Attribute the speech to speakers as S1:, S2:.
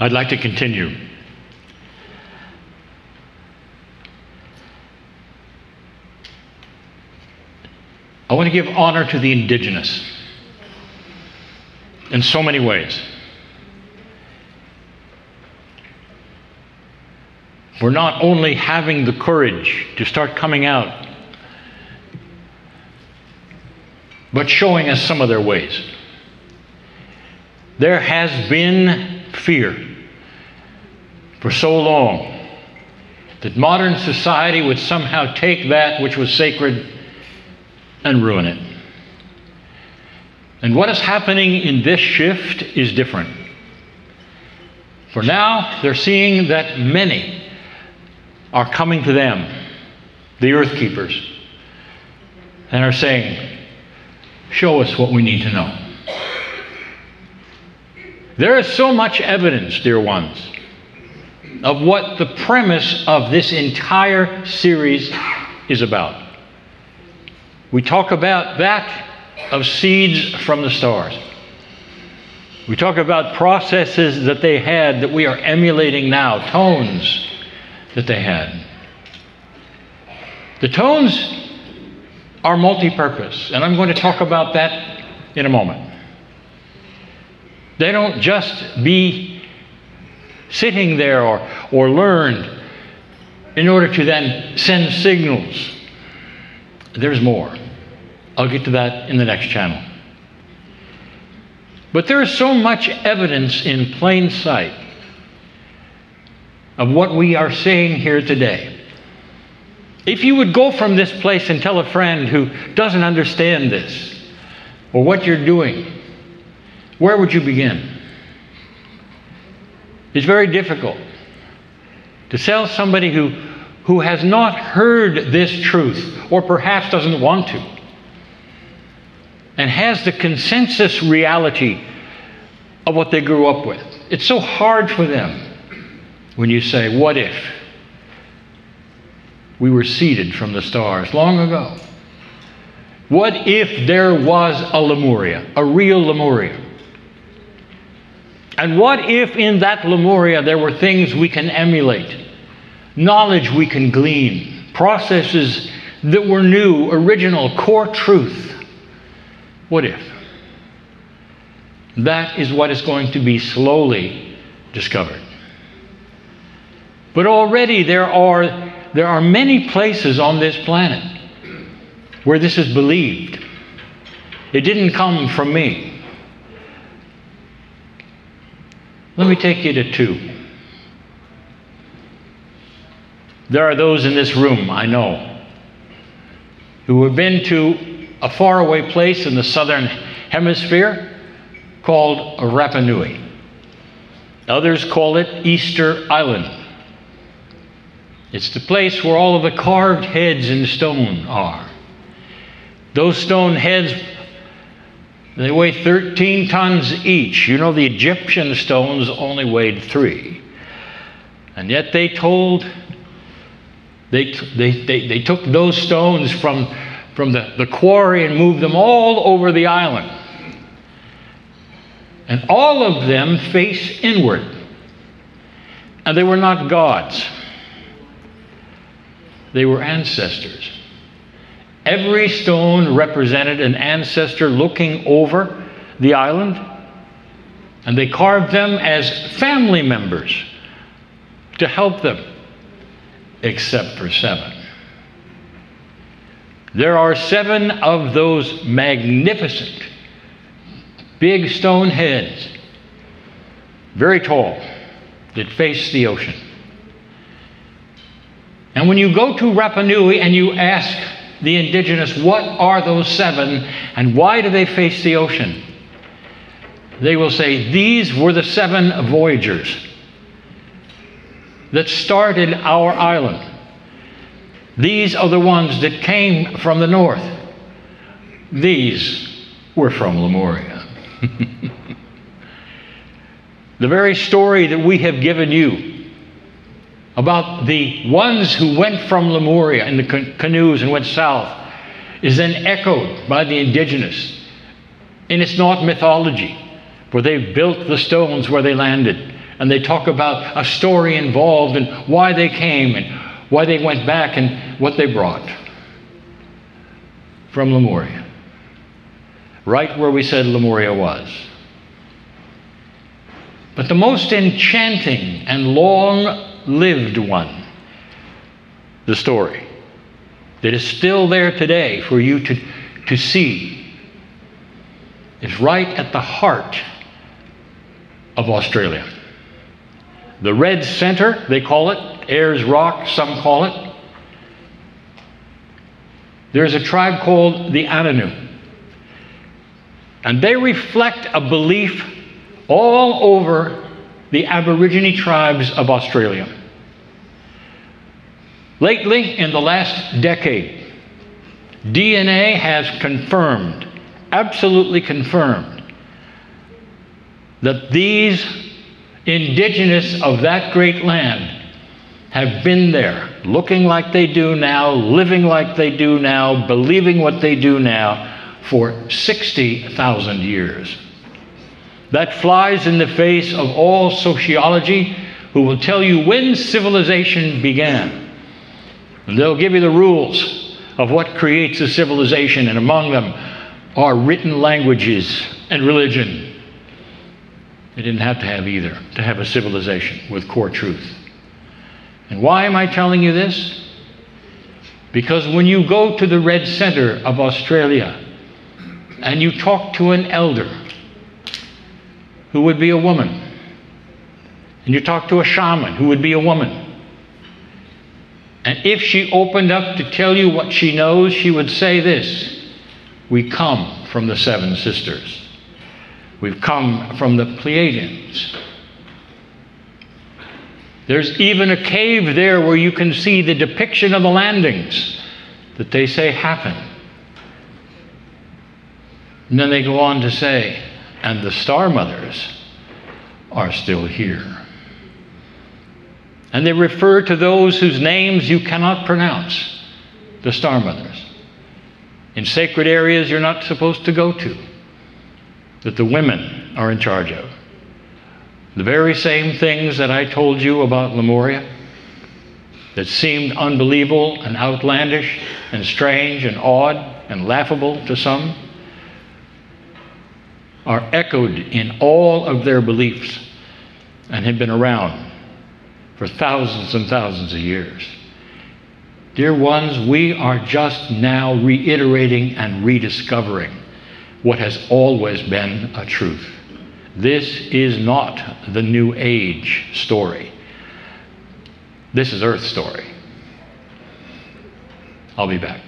S1: I'd like to continue. I want to give honor to the indigenous in so many ways. We're not only having the courage to start coming out, but showing us some of their ways. There has been fear for so long that modern society would somehow take that which was sacred and ruin it. And what is happening in this shift is different. For now, they're seeing that many are coming to them, the earth keepers, and are saying, show us what we need to know. There is so much evidence, dear ones, of what the premise of this entire series is about. We talk about that of seeds from the stars. We talk about processes that they had that we are emulating now, tones that they had. The tones are multi-purpose, and I'm going to talk about that in a moment. They don't just be sitting there or learned in order to then send signals. There's more. I'll get to that in the next channel. But there is so much evidence in plain sight of what we are saying here today. If you would go from this place and tell a friend who doesn't understand this or what you're doing, where would you begin? It's very difficult to tell somebody who has not heard this truth, or perhaps doesn't want to, and has the consensus reality of what they grew up with. It's so hard for them when you say, what if we were seeded from the stars long ago? What if there was a Lemuria, a real Lemuria? And what if in that Lemuria there were things we can emulate, knowledge we can glean, processes that were new, original, core truth? What if? That is what is going to be slowly discovered. But already there are many places on this planet where this is believed. It didn't come from me. Let me take you to two. There are those in this room, I know, who have been to a faraway place in the southern hemisphere called Rapa Nui. Others call it Easter Island. It's the place where all of the carved heads in stone are. Those stone heads, they weigh 13 tons each. You know, the Egyptian stones only weighed 3. And yet they took those stones from the quarry and moved them all over the island. And all of them face inward. And they were not gods. They were ancestors. Every stone represented an ancestor looking over the island, and they carved them as family members to help them, except for 7. There are 7 of those magnificent big stone heads, very tall, that face the ocean. And when you go to Rapa Nui and you ask the indigenous, what are those 7 and why do they face the ocean? They will say, these were the 7 voyagers that started our island. These are the ones that came from the north. These were from Lemuria. The very story that we have given you about the ones who went from Lemuria in the canoes and went south is then echoed by the indigenous in its not mythology, where they built the stones where they landed and they talk about a story involved and why they came and why they went back and what they brought from Lemuria, right where we said Lemuria was. But the most enchanting and long-lived one, the story that is still there today for you to see, is right at the heart of Australia. The red center, they call it, Ayers Rock, some call it. There's a tribe called the Ananu. And they reflect a belief all over the Aborigine tribes of Australia. Lately, in the last decade, DNA has confirmed, absolutely confirmed, that these indigenous of that great land have been there, looking like they do now, living like they do now, believing what they do now, for 60,000 years. That flies in the face of all sociology, who will tell you when civilization began. And they'll give you the rules of what creates a civilization, and among them are written languages and religion. They didn't have to have either to have a civilization with core truth. And why am I telling you this? Because when you go to the red center of Australia and you talk to an elder who would be a woman, and you talk to a shaman who would be a woman, and if she opened up to tell you what she knows, she would say this: we come from the Seven Sisters. We've come from the Pleiadians. There's even a cave there where you can see the depiction of the landings that they say happened. And then they go on to say, and the Star Mothers are still here. And they refer to those whose names you cannot pronounce, the Star Mothers, in sacred areas you're not supposed to go to, that the women are in charge of. The very same things that I told you about Lemuria, that seemed unbelievable and outlandish and strange and odd and laughable to some, are echoed in all of their beliefs and have been around for thousands and thousands of years. Dear ones, we are just now reiterating and rediscovering what has always been a truth. This is not the New Age story. This is Earth story. I'll be back.